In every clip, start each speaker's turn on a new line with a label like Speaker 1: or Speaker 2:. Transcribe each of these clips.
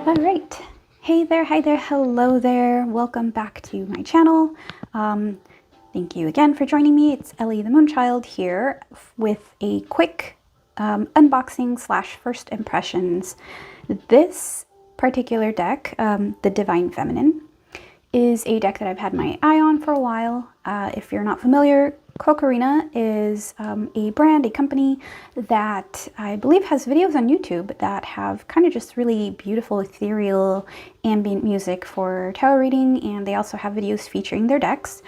Speaker 1: All right. Hey there, hi there, hello there. Welcome back to my channel. Thank you again for joining me. It's Ellie the Moonchild here with a quick unboxing slash first impressions. This particular deck, the Divine Feminine, is a deck that I've had my eye on for a while. If you're not familiar, Cocorrina is a brand, a company that I believe has videos on YouTube that have kind of just really beautiful, ethereal, ambient music for tarot reading, and they also have videos featuring their decks.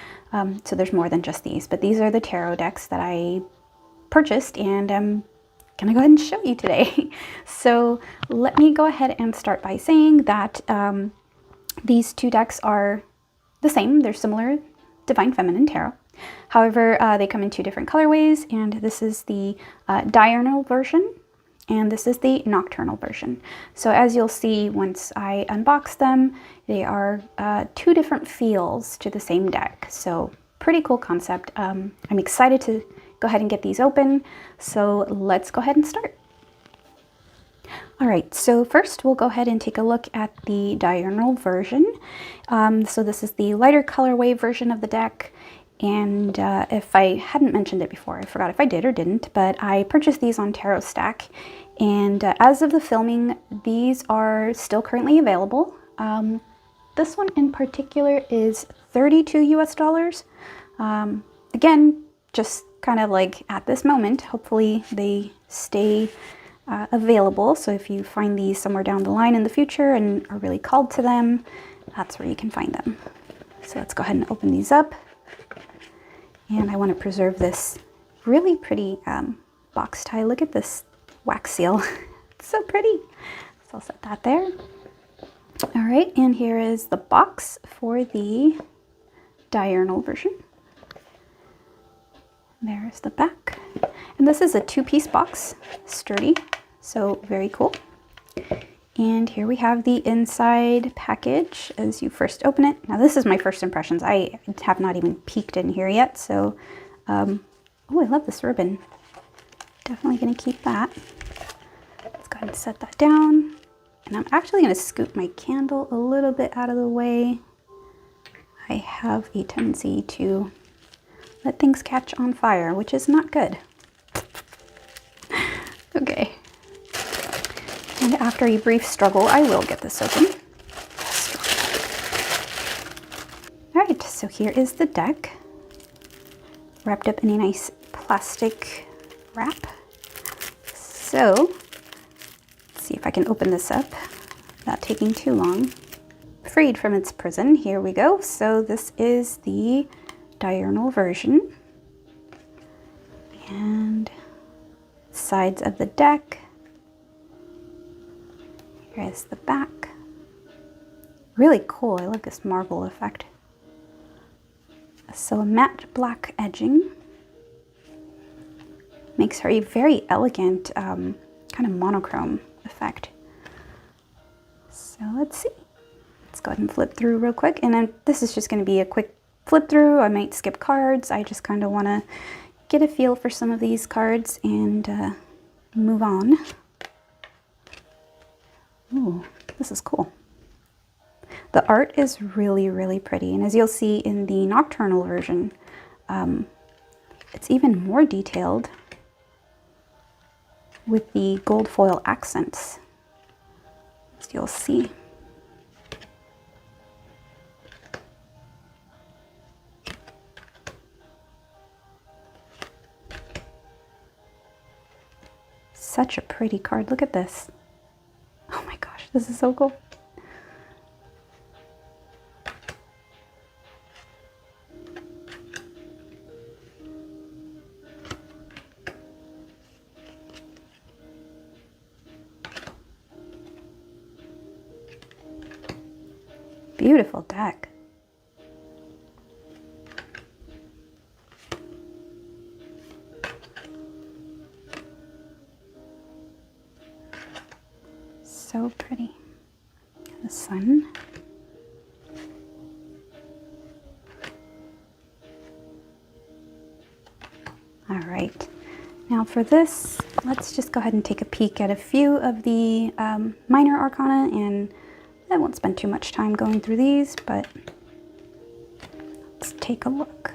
Speaker 1: So there's more than just these, but these are the tarot decks that I purchased, and I'm gonna go ahead and show you today. So let me go ahead and start by saying that these two decks are the same. They're similar, Divine Feminine Tarot. However, they come in two different colorways, and this is the Diurnal version, and this is the Nocturnal version. So as you'll see once I unbox them, they are two different feels to the same deck. So pretty cool concept. I'm excited to go ahead and get these open. So let's go ahead and start. All right, so first we'll go ahead and take a look at the Diurnal version. So this is the lighter colorway version of the deck. And if I hadn't mentioned it before, I forgot if I did or didn't, but I purchased these on Tarot Stack. And as of the filming, these are still currently available. This one in particular is $32 US. Again, just kind of like at this moment, hopefully they stay available. So if you find these somewhere down the line in the future and are really called to them, that's where you can find them. So let's go ahead and open these up. And I want to preserve this really pretty box tie. Look at this wax seal. It's so pretty. So I'll set that there. All right, and here is the box for the Diurnal version. There's the back. And this is a two-piece box, sturdy, so very cool. And here we have the inside package as you first open it. Now this is my first impressions. I have not even peeked in here yet, so, oh, I love this ribbon. Definitely gonna keep that. Let's go ahead and set that down. And I'm actually gonna scoot my candle a little bit out of the way. I have a tendency to let things catch on fire, which is not good. Okay. And after a brief struggle, I will get this open. All right, so here is the deck, wrapped up in a nice plastic wrap. So, let's see if I can open this up without taking too long. Freed from its prison, here we go. So this is the Diurnal version. And sides of the deck. Here's the back. Really cool. I love this marble effect. So a matte black edging makes her a very elegant kind of monochrome effect. So let's see. Let's go ahead and flip through real quick. And then this is just going to be a quick flip through. I might skip cards. I just kind of want to get a feel for some of these cards and move on. Ooh, this is cool. The art is really, really pretty. And as you'll see in the Nocturnal version, it's even more detailed with the gold foil accents, as you'll see. Such a pretty card. Look at this. Oh my gosh, this is so cool. Beautiful deck. So pretty. The sun. All right. Now for this, let's just go ahead and take a peek at a few of the minor arcana and I won't spend too much time going through these, but let's take a look.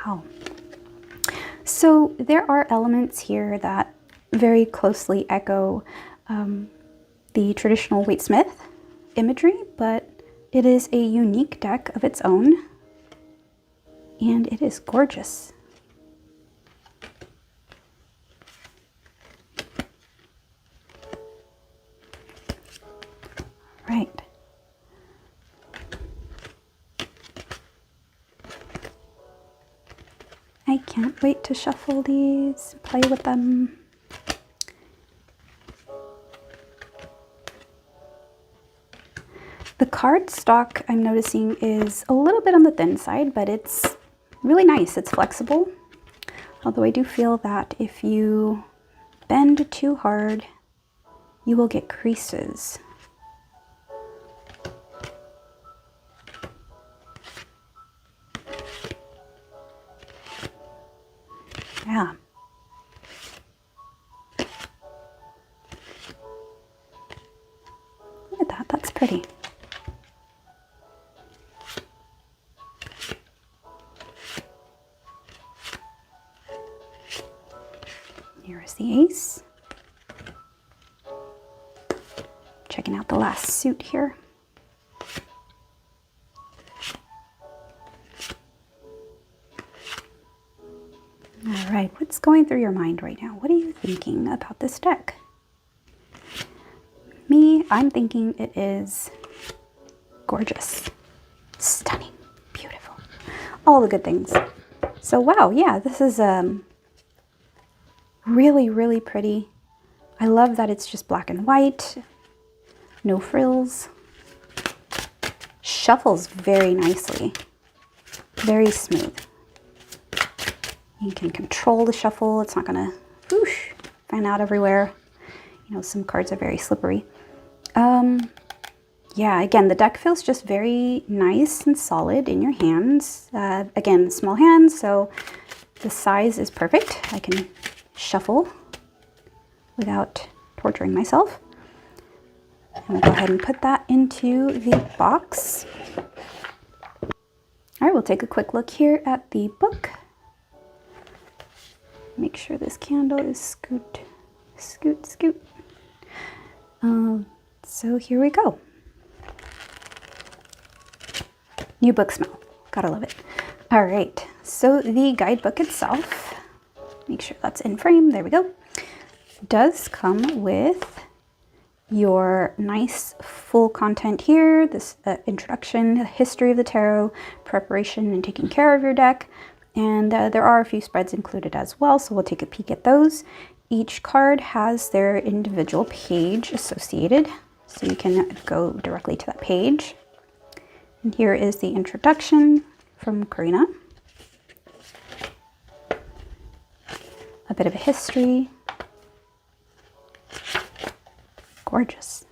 Speaker 1: Wow. So there are elements here that very closely echo the traditional Waite-Smith imagery, but it is a unique deck of its own, and it is gorgeous. Right. I can't wait to shuffle these, play with them. The card stock, I'm noticing, is a little bit on the thin side, but it's really nice. It's flexible. Although I do feel that if you bend too hard, you will get creases. Yeah. Look at that, that's pretty. Here's the ace. Checking out the last suit here. All right, what's going through your mind right now? What are you thinking about this deck? Me, I'm thinking it is gorgeous, stunning, beautiful, all the good things. So wow, yeah, this is really, really pretty. I love that it's just black and white, no frills. Shuffles very nicely, very smooth. You can control the shuffle. It's not gonna whoosh, fan out everywhere. You know, some cards are very slippery. Yeah, again, the deck feels just very nice and solid in your hands. Again, small hands, so the size is perfect. I can shuffle without torturing myself. And we'll go ahead and put that into the box. All right, we'll take a quick look here at the book. Make sure this candle is scoot. So here we go. New book smell, gotta love it. All right, so the guidebook itself, make sure that's in frame, there we go, does come with your nice full content here, this introduction, history of the tarot, preparation and taking care of your deck, and there are a few spreads included as well, so we'll take a peek at those. Each card has their individual page associated, so you can go directly to that page. And here is the introduction from Cocorrina. A bit of a history. Gorgeous.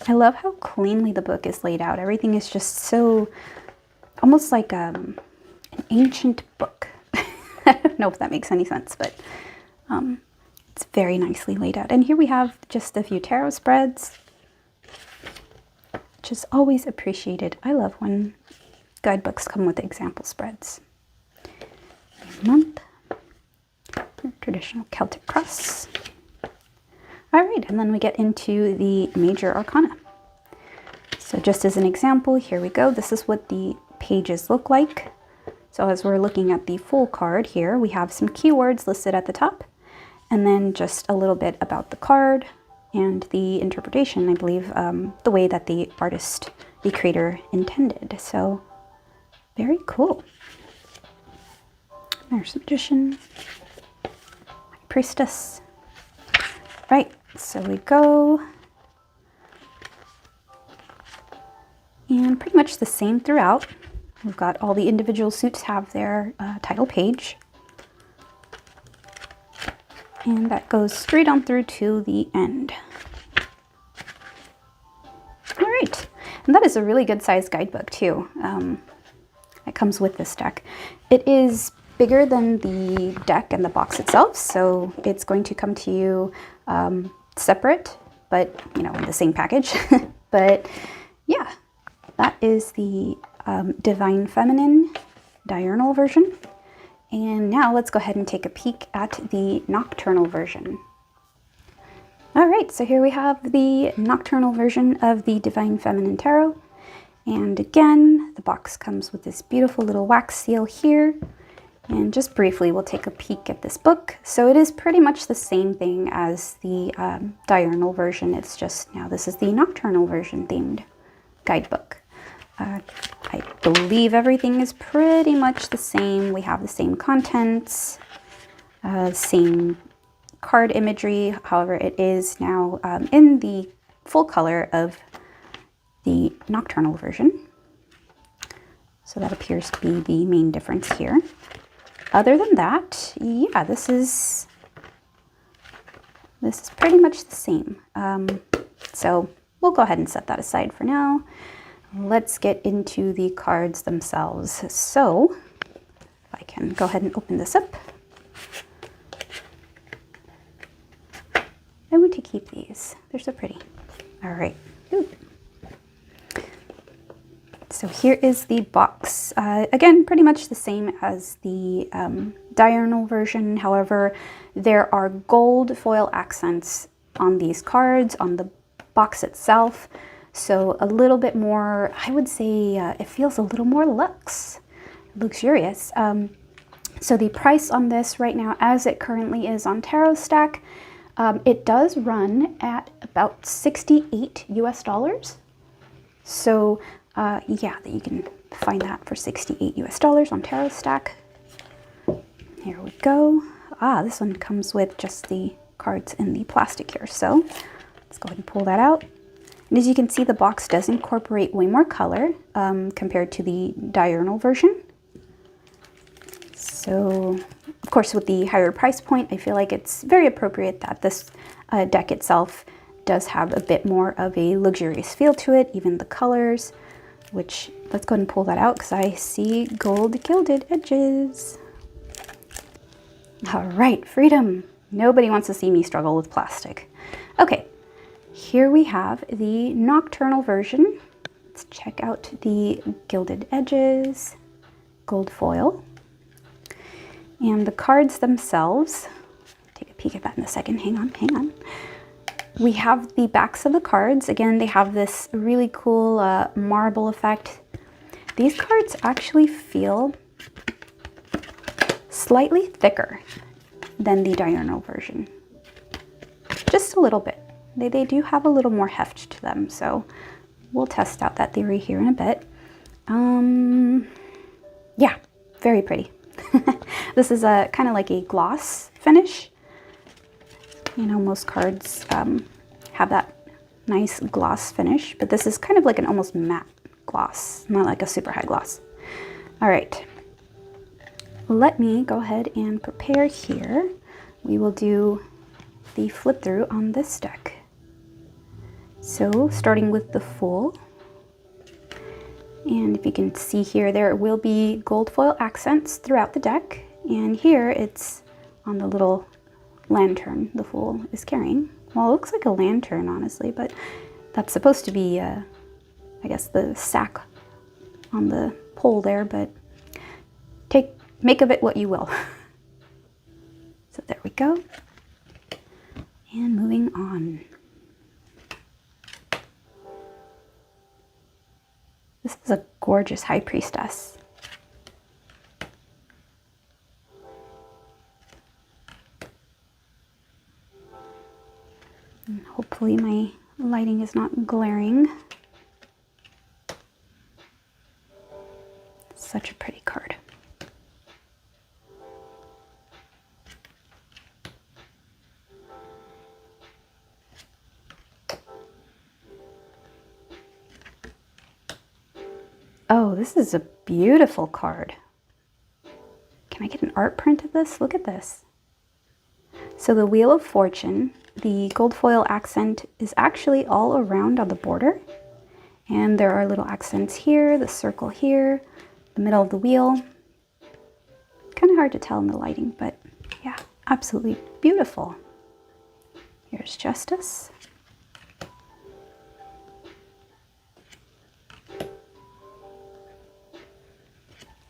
Speaker 1: I love how cleanly the book is laid out. Everything is just so, almost like an ancient book. I don't know if that makes any sense, but it's very nicely laid out. And here we have just a few tarot spreads, which is always appreciated. I love when guidebooks come with example spreads. Month, traditional Celtic cross. All right, and then we get into the major arcana. So just as an example, here we go. This is what the pages look like. So as we're looking at the full card here, we have some keywords listed at the top, and then just a little bit about the card and the interpretation, I believe, the way that the artist, the creator, intended. So very cool. There's the Magician, High Priestess. Right, so we go. And pretty much the same throughout. We've got all the individual suits have their title page. And that goes straight on through to the end. All right, and that is a really good sized guidebook too. It comes with this deck. It is bigger than the deck and the box itself, so it's going to come to you separate, but you know, in the same package. But yeah, that is the Divine Feminine Diurnal version. And now let's go ahead and take a peek at the Nocturnal version. All right, so here we have the Nocturnal version of the Divine Feminine Tarot. And again, the box comes with this beautiful little wax seal here. And just briefly, we'll take a peek at this book. So it is pretty much the same thing as the Diurnal version. It's just now this is the Nocturnal version themed guidebook. I believe everything is pretty much the same. We have the same contents, same card imagery. However, it is now in the full color of the Nocturnal version. So that appears to be the main difference here. Other than that, yeah, this is pretty much the same. So we'll go ahead and set that aside for now. Let's get into the cards themselves. So if I can go ahead and open this up. I want to keep these. They're so pretty. All right. Ooh. So here is the box. Again, pretty much the same as the Diurnal version. However, there are gold foil accents on these cards, on the box itself. So a little bit more, I would say it feels a little more luxurious. So the price on this right now, as it currently is on Tarot Stack, it does run at about $68 US. So yeah, that you can find that for $68 US on Tarot Stack. Here we go. This one comes with just the cards in the plastic here. So let's go ahead and pull that out. And as you can see, the box does incorporate way more color compared to the Diurnal version. So, of course, with the higher price point, I feel like it's very appropriate that this deck itself does have a bit more of a luxurious feel to it, even the colors, which, let's go ahead and pull that out because I see gold gilded edges. All right, freedom. Nobody wants to see me struggle with plastic. Okay. Here we have the Nocturnal version. Let's check out the gilded edges, gold foil, and the cards themselves. Take a peek at that in a second. Hang on. We have the backs of the cards. Again, they have this really cool marble effect. These cards actually feel slightly thicker than the Diurnal version. Just a little bit. They do have a little more heft to them, so we'll test out that theory here in a bit. Yeah, very pretty. This is a kind of like a gloss finish. You know, most cards have that nice gloss finish, but this is kind of like an almost matte gloss, not like a super high gloss. All right, let me go ahead and prepare here. We will do the flip through on this deck. So starting with the full, and if you can see here, there will be gold foil accents throughout the deck, and here it's on the little lantern the fool is carrying. Well, it looks like a lantern, honestly, but that's supposed to be, I guess, the sack on the pole there, but make of it what you will. So there we go. And moving on. This is a gorgeous High Priestess. And hopefully my lighting is not glaring. Such a pretty card. Oh, this is a beautiful card. Can I get an art print of this? Look at this. So the Wheel of Fortune, the gold foil accent is actually all around on the border. And there are little accents here, the circle here, the middle of the wheel. Kind of hard to tell in the lighting, but yeah, absolutely beautiful. Here's Justice.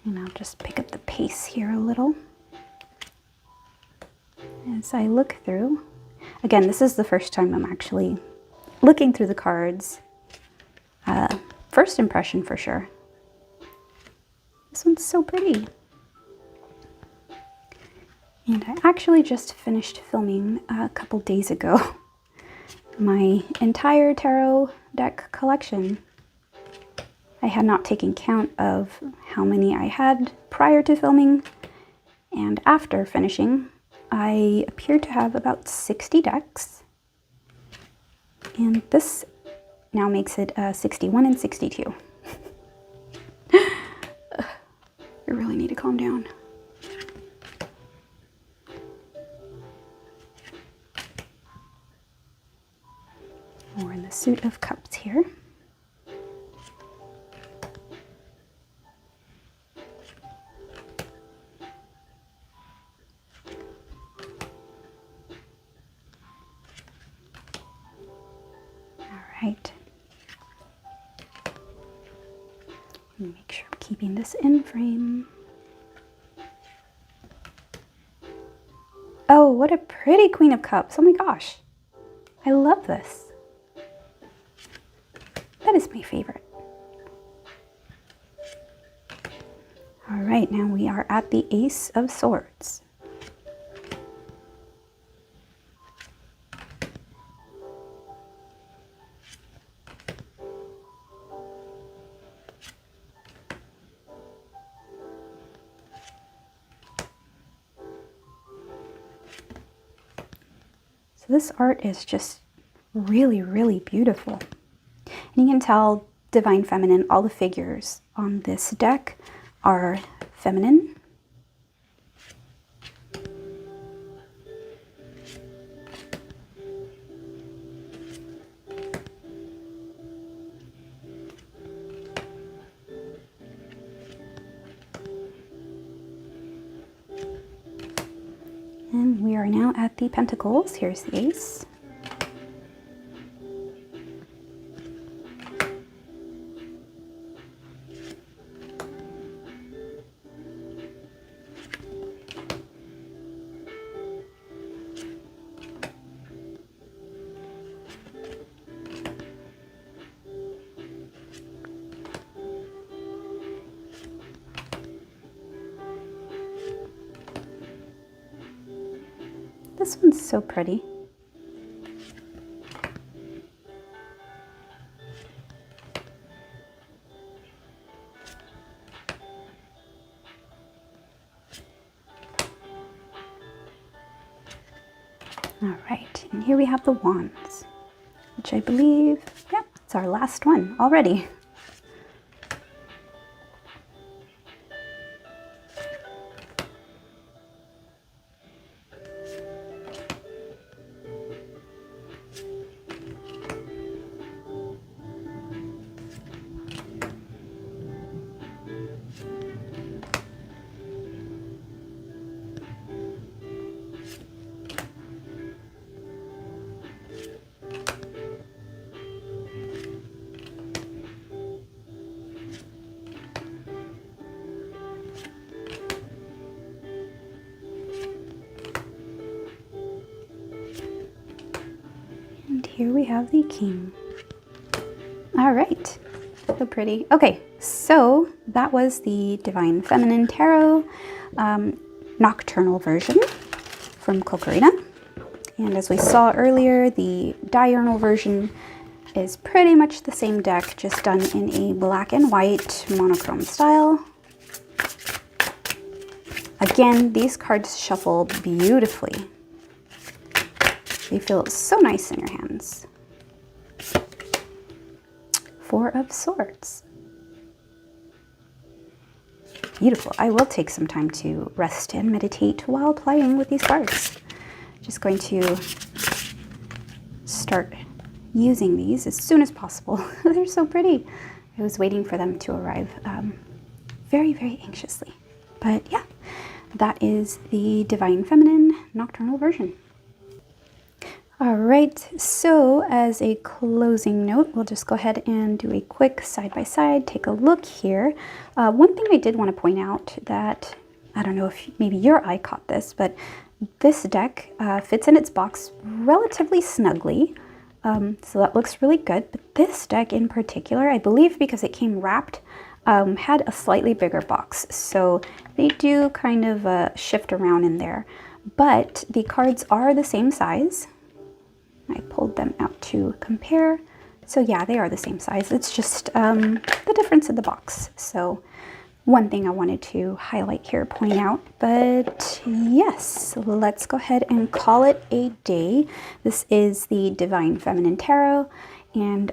Speaker 1: And I'll just pick up the pace here a little as I look through. Again, this is the first time I'm actually looking through the cards. First impression for sure. This one's so pretty. And I actually just finished filming a couple days ago my entire tarot deck collection. I had not taken count of how many I had prior to filming, and after finishing, I appear to have about 60 decks. And this now makes it 61 and 62. I really need to calm down. We're in the Suit of Cups here. Right. Make sure I'm keeping this in frame. Oh, what a pretty Queen of Cups. Oh my gosh. I love this. That is my favorite. All right, now we are at the Ace of Swords. This art is just really, really beautiful. And you can tell Divine Feminine, all the figures on this deck are feminine. And we are now at the Pentacles. Here's the Ace. This one's so pretty. All right, and here we have the Wands, which I believe, yeah, it's our last one already. Here we have the King. All right, so pretty. Okay, so that was the Divine Feminine Tarot Nocturnal version from Cocorrina. And as we saw earlier, the Diurnal version is pretty much the same deck, just done in a black and white monochrome style. Again, these cards shuffle beautifully. They feel so nice in your hands. Four of Swords. Beautiful. I will take some time to rest and meditate while playing with these cards. Just going to start using these as soon as possible. They're so pretty. I was waiting for them to arrive very, very anxiously. But yeah, that is the Divine Feminine Nocturnal version. Alright, so as a closing note, we'll just go ahead and do a quick side-by-side, take a look here. One thing I did want to point out that, I don't know if maybe your eye caught this, but this deck fits in its box relatively snugly, so that looks really good. But this deck in particular, I believe because it came wrapped, had a slightly bigger box, so they do kind of shift around in there. But the cards are the same size. I pulled them out to compare. So yeah, they are the same size. It's just the difference in the box. So one thing I wanted to highlight here, point out. But yes, let's go ahead and call it a day. This is the Divine Feminine Tarot, and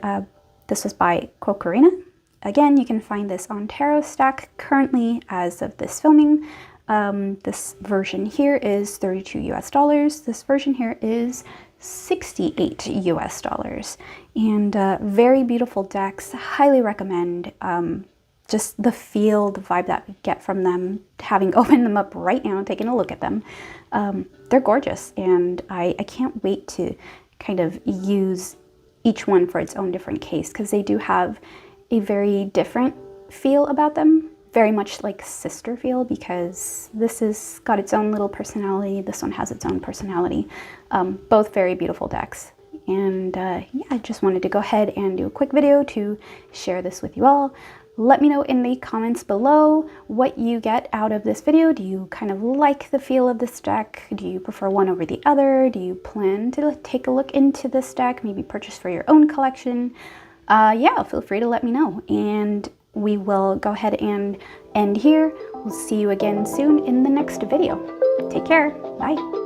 Speaker 1: this was by Cocorrina. Again, you can find this on Tarot Stack currently as of this filming. This version here is $32 US. This version here is $68 US. And very beautiful decks. Highly recommend. Just the feel, the vibe that we get from them, having opened them up right now and taking a look at them. They're gorgeous, and I can't wait to kind of use each one for its own different case, because they do have a very different feel about them. Very much like sister feel, because this has got its own little personality. This one has its own personality. Both very beautiful decks. And yeah, I just wanted to go ahead and do a quick video to share this with you all. Let me know in the comments below what you get out of this video. Do you kind of like the feel of this deck? Do you prefer one over the other? Do you plan to take a look into this deck, maybe purchase for your own collection? Yeah, feel free to let me know. And we will go ahead and end here. We'll see you again soon in the next video. Take care. Bye.